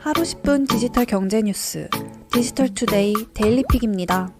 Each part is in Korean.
하루 10분 디지털 경제 뉴스 디지털투데이 데일리픽입니다.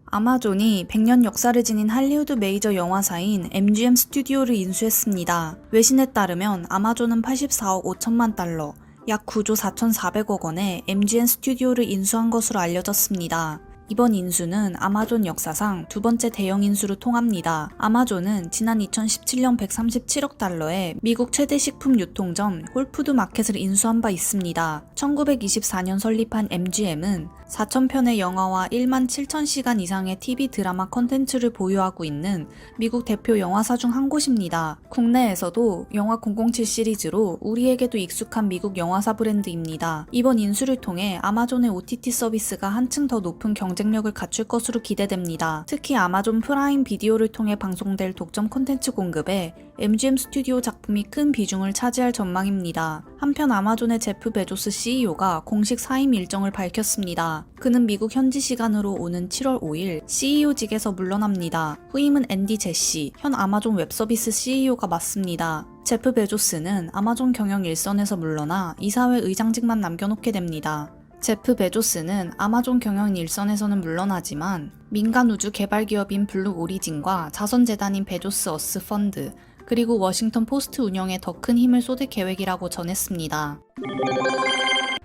아마존이 100년 역사를 지닌 할리우드 메이저 영화사인 MGM 스튜디오를 인수했습니다. 외신에 따르면 아마존은 84억 5천만 달러, 약 9조 4,400억 원에 MGM 스튜디오를 인수한 것으로 알려졌습니다. 이번 인수는 아마존 역사상 두 번째 대형 인수로 통합니다. 아마존은 지난 2017년 137억 달러에 미국 최대 식품 유통점 홀푸드 마켓을 인수한 바 있습니다. 1924년 설립한 MGM은 4,000편의 영화와 1만 7천 시간 이상의 TV 드라마 컨텐츠를 보유하고 있는 미국 대표 영화사 중 한 곳입니다. 국내에서도 영화 007 시리즈로 우리에게도 익숙한 미국 영화사 브랜드입니다. 이번 인수를 통해 아마존의 OTT 서비스가 한층 더 높은 경쟁력을 갖출 것으로 기대됩니다. 특히 아마존 프라임 비디오를 통해 방송될 독점 콘텐츠 공급에 MGM 스튜디오 작품이 큰 비중을 차지할 전망입니다. 한편 아마존의 제프 베조스 CEO가 공식 사임 일정을 밝혔습니다. 그는 미국 현지 시간으로 오는 7월 5일 CEO직에서 물러납니다. 후임은 앤디 제시, 현 아마존 웹서비스 CEO가 맡습니다. 제프 베조스는 아마존 경영 일선에서 물러나 이사회 의장직만 남겨놓게 됩니다. 제프 베조스는 아마존 경영 일선에서는 물러나지만 민간 우주 개발 기업인 블루 오리진과 자선재단인 베조스 어스 펀드, 그리고 워싱턴 포스트 운영에 더 큰 힘을 쏟을 계획이라고 전했습니다.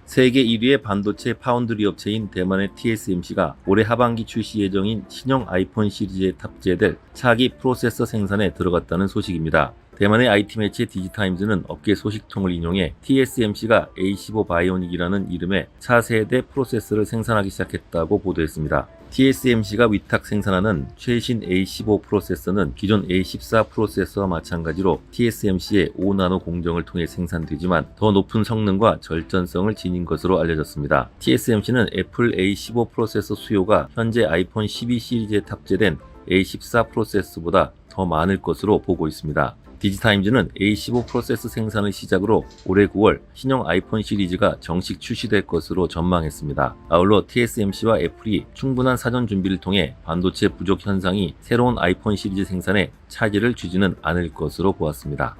세계 1위의 반도체 파운드리 업체인 대만의 TSMC가 올해 하반기 출시 예정인 신형 아이폰 시리즈에 탑재될 차기 프로세서 생산에 들어갔다는 소식입니다. 대만의 IT 매체 디지타임즈는 업계 소식통을 인용해 TSMC가 A15 바이오닉이라는 이름의 차세대 프로세서를 생산하기 시작했다고 보도했습니다. TSMC가 위탁 생산하는 최신 A15 프로세서는 기존 A14 프로세서와 마찬가지로 TSMC의 5나노 공정을 통해 생산되지만 더 높은 성능과 절전성을 지닌 것으로 알려졌습니다. TSMC는 애플 A15 프로세서 수요가 현재 아이폰 12 시리즈에 탑재된 A14 프로세서보다 더 많을 것으로 보고 있습니다. 디지타임즈는 A15 프로세서 생산을 시작으로 올해 9월 신형 아이폰 시리즈가 정식 출시될 것으로 전망했습니다. 아울러 TSMC와 애플이 충분한 사전 준비를 통해 반도체 부족 현상이 새로운 아이폰 시리즈 생산에 차질을 주지는 않을 것으로 보았습니다.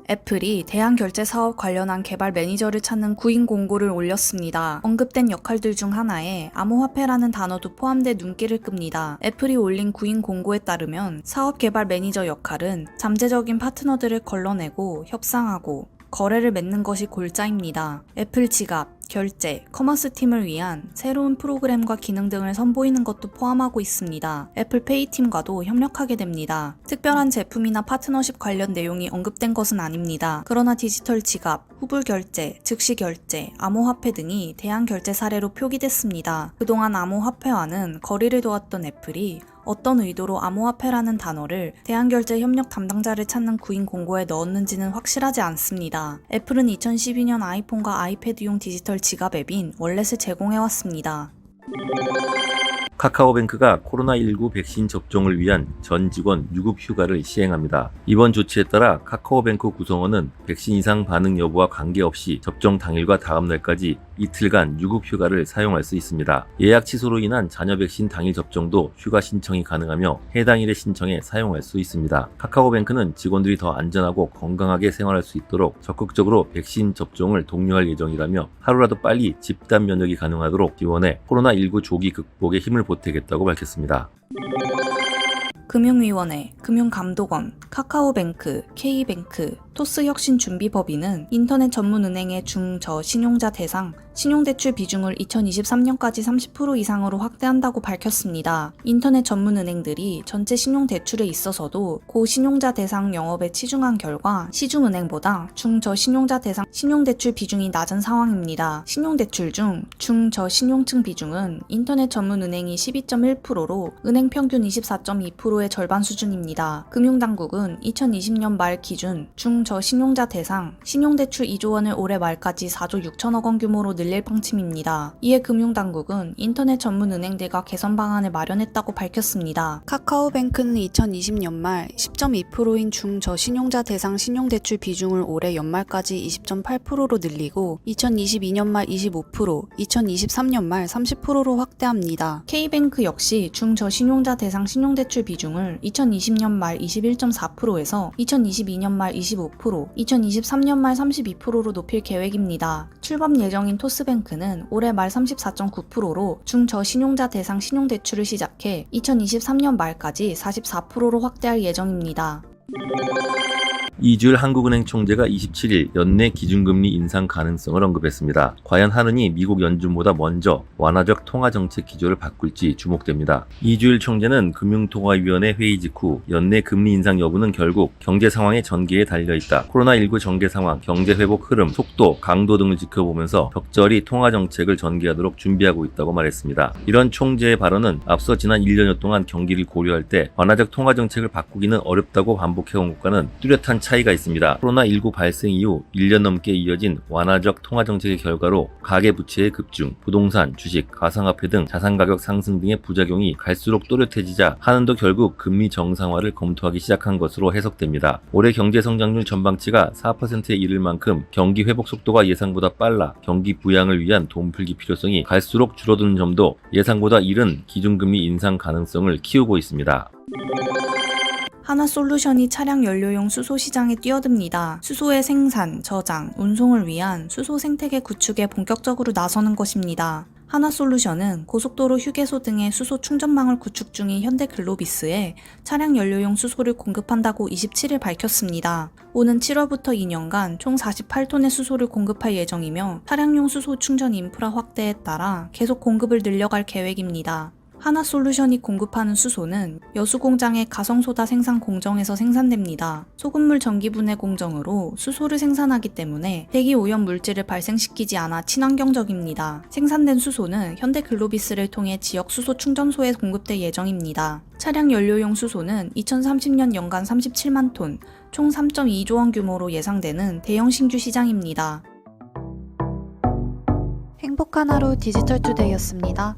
애플이 대한결제 사업 관련한 개발 매니저를 찾는 구인 공고를 올렸습니다. 언급된 역할들 중 하나에 암호화폐라는 단어도 포함돼 눈길을 끕니다. 애플이 올린 구인 공고에 따르면 사업 개발 매니저 역할은 잠재적인 파트너들을 걸러내고 협상하고 거래를 맺는 것이 골자입니다. 애플 지갑, 결제, 커머스 팀을 위한 새로운 프로그램과 기능 등을 선보이는 것도 포함하고 있습니다. 애플페이 팀과도 협력하게 됩니다. 특별한 제품이나 파트너십 관련 내용이 언급된 것은 아닙니다. 그러나 디지털 지갑, 후불 결제, 즉시 결제, 암호화폐 등이 대안결제 사례로 표기됐습니다. 그동안 암호화폐와는 거리를 두었던 애플이 어떤 의도로 암호화폐라는 단어를 대안결제 협력 담당자를 찾는 구인 공고에 넣었는지는 확실하지 않습니다. 애플은 2012년 아이폰과 아이패드용 디지털 지갑 앱인 월렛을 제공해왔습니다. 카카오뱅크가 코로나19 백신 접종을 위한 전 직원 유급 휴가를 시행합니다. 이번 조치에 따라 카카오뱅크 구성원은 백신 이상 반응 여부와 관계없이 접종 당일과 다음날까지 이틀간 유급 휴가를 사용할 수 있습니다. 예약 취소로 인한 잔여 백신 당일 접종도 휴가 신청이 가능하며 해당 일의 신청에 사용할 수 있습니다. 카카오뱅크는 직원들이 더 안전하고 건강하게 생활할 수 있도록 적극적으로 백신 접종을 독려할 예정이라며 하루라도 빨리 집단 면역이 가능하도록 지원해 코로나19 조기 극복에 힘을 보태겠다고 밝혔습니다. 금융위원회, 금융감독원, 카카오뱅크, K뱅크, 토스혁신준비법인은 인터넷 전문은행의 중저신용자 대상 신용대출 비중을 2023년까지 30% 이상으로 확대한다고 밝혔습니다. 인터넷 전문은행들이 전체 신용대출에 있어서도 고신용자 대상 영업에 치중한 결과 시중은행보다 중저신용자 대상 신용대출 비중이 낮은 상황입니다. 신용대출 중 중저신용층 비중은 인터넷 전문은행이 12.1%로 은행 평균 24.2%의 절반 수준입니다. 금융당국은 2020년 말 기준 중저신용자 대상 신용대출 2조 원을 올해 말까지 4조 6천억 원 규모로 늘릴 방침입니다. 이에 금융당국은 인터넷 전문은행들과 개선 방안을 마련했다고 밝혔습니다. 카카오뱅크는 2020년 말 10.2%인 중저신용자 대상 신용대출 비중을 올해 연말까지 20.8%로 늘리고 2022년 말 25%, 2023년 말 30%로 확대합니다. K뱅크 역시 중저신용자 대상 신용대출 비중을 2020년 말 21.4%에서 2022년 말 25% 26%, 2023년 말 32%로 높일 계획입니다. 출범 예정인 토스뱅크는 올해 말 34.9%로 중저신용자 대상 신용대출을 시작해 2023년 말까지 44%로 확대할 예정입니다. 이주일 한국은행 총재가 27일 연내 기준금리 인상 가능성을 언급했습니다. 과연 하느니 미국 연준보다 먼저 완화적 통화정책 기조를 바꿀지 주목됩니다. 이주일 총재는 금융통화위원회 회의 직후 연내 금리 인상 여부는 결국 경제 상황의 전개에 달려있다. 코로나19 전개 상황, 경제 회복 흐름, 속도, 강도 등을 지켜보면서 적절히 통화정책을 전개하도록 준비하고 있다고 말했습니다. 이런 총재의 발언은 앞서 지난 1년여 동안 경기를 고려할 때 완화적 통화정책을 바꾸기는 어렵다고 반복해온 것과는 뚜렷한 차이가 있습니다. 코로나19 발생 이후 1년 넘게 이어진 완화적 통화정책의 결과로 가계부채의 급증, 부동산, 주식, 가상화폐 등 자산가격 상승 등의 부작용이 갈수록 또렷해지자 한은도 결국 금리 정상화를 검토하기 시작한 것으로 해석됩니다. 올해 경제성장률 전망치가 4%에 이를 만큼 경기 회복 속도가 예상보다 빨라 경기 부양을 위한 돈풀기 필요성이 갈수록 줄어드는 점도 예상보다 이른 기준금리 인상 가능성을 키우고 있습니다. 하나솔루션이 차량 연료용 수소 시장에 뛰어듭니다. 수소의 생산, 저장, 운송을 위한 수소 생태계 구축에 본격적으로 나서는 것입니다. 하나솔루션은 고속도로 휴게소 등의 수소 충전망을 구축 중인 현대글로비스에 차량 연료용 수소를 공급한다고 27일 밝혔습니다. 오는 7월부터 2년간 총 48톤의 수소를 공급할 예정이며 차량용 수소 충전 인프라 확대에 따라 계속 공급을 늘려갈 계획입니다. 하나솔루션이 공급하는 수소는 여수공장의 가성소다 생산 공정에서 생산됩니다. 소금물 전기분해 공정으로 수소를 생산하기 때문에 대기오염 물질을 발생시키지 않아 친환경적입니다. 생산된 수소는 현대글로비스를 통해 지역 수소 충전소에 공급될 예정입니다. 차량 연료용 수소는 2030년 연간 37만 톤, 총 3.2조 원 규모로 예상되는 대형 신규 시장입니다. 행복한 하루 디지털투데이였습니다.